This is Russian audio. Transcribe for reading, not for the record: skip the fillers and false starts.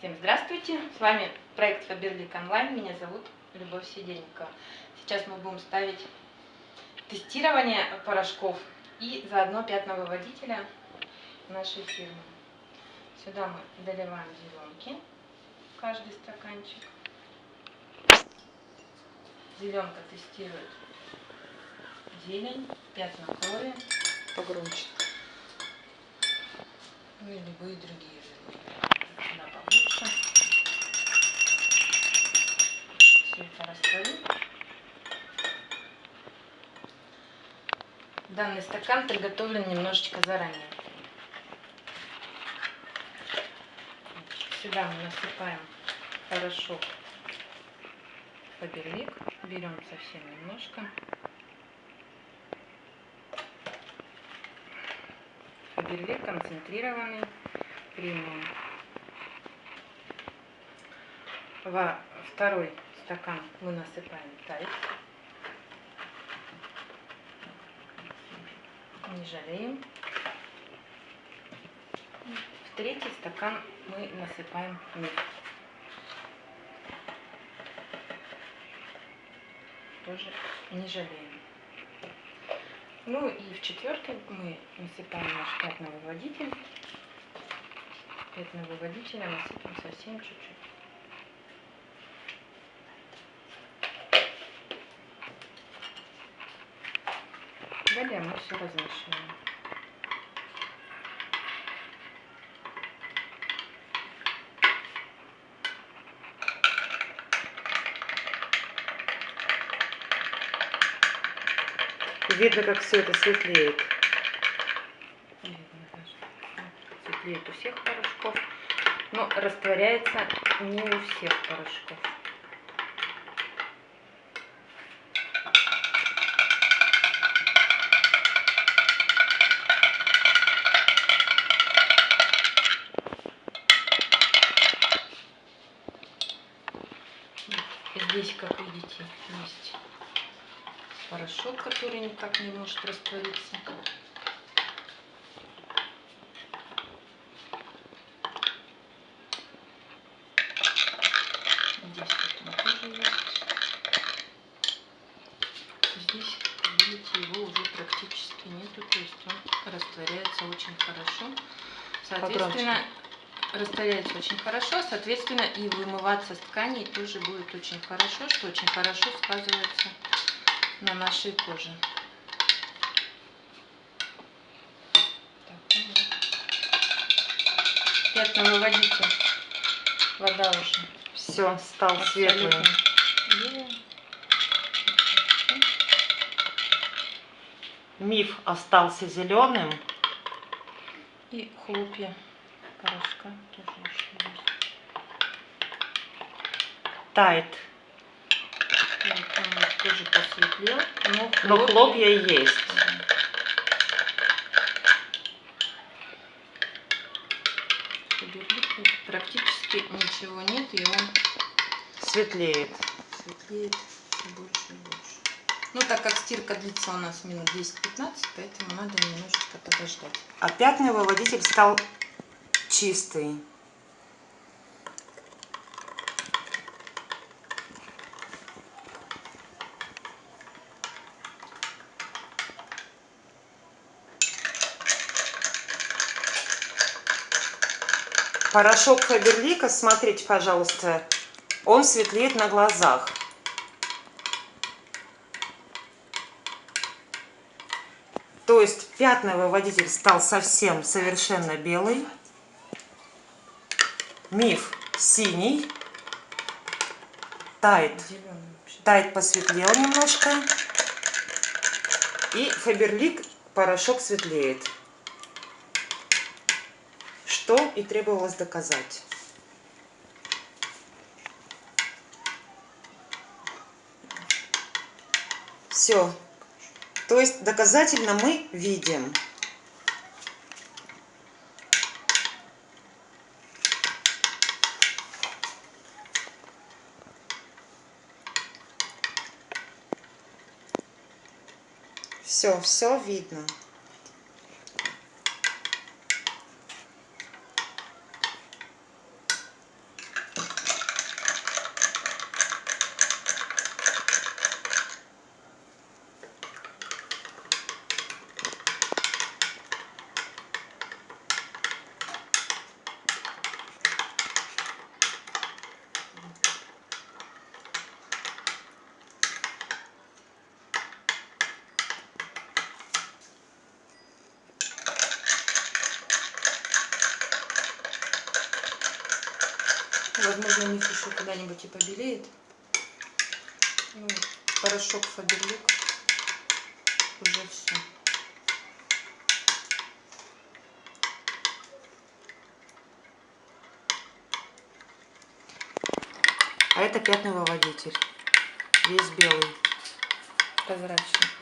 Всем здравствуйте! С вами проект Faberlic Online. Меня зовут Любовь Сидельникова. Сейчас мы будем ставить тестирование порошков и заодно пятновыводителя нашей фирмы. Сюда мы доливаем зеленки в каждый стаканчик. Зеленка тестирует зелень, пятна крови. Погромче. Ну и любые другие жиры. Сюда побольше. Все это растворим. Данный стакан приготовлен немножечко заранее. Сюда мы насыпаем порошок Faberlic. Берем совсем немножко. Faberlic концентрированный, премиум. Во второй стакан мы насыпаем Tide. Не жалеем. В третий стакан мы насыпаем Миф. Тоже не жалеем. Ну и в четвертый мы насыпаем наш пятновыводитель. Пятновыводителя насыпем совсем чуть-чуть. Далее мы все размешиваем. Видно, как все это светлеет. Видно даже. Светлеет у всех порошков, но растворяется не у всех порошков. Здесь, как видите, есть порошок, который никак не может раствориться. Здесь он тоже есть. Здесь, как видите, его уже практически нету, то есть он растворяется очень хорошо. Соответственно, растворяется очень хорошо, соответственно, и вымываться с тканей тоже будет очень хорошо, что очень хорошо сказывается на нашей коже. Так, ну вот. Пятновыводитель. Вода уже Все, стал светлым. Миф остался зеленым. И хлопья порошка тоже еще есть. Тайд. Он тоже посветлел, Но хлопья есть. Практически ничего нет, и он Светлеет. светлеет все больше и больше. Ну, так как стирка длится у нас минут 10-15, поэтому надо немножечко подождать. А пятновыводитель стал чистый. Порошок Faberlic, смотрите, пожалуйста, он светлеет на глазах. То есть пятновыводитель стал совсем совершенно белый. Миф синий. Тайд посветлел немножко. И Faberlic порошок светлеет. Что и требовалось доказать. Все. То есть доказательно мы видим. Все видно. Возможно, у них еще куда-нибудь и побелеет. Ну, порошок Фаберлик. Уже все. А это пятновыводитель. Весь белый. Прозрачный.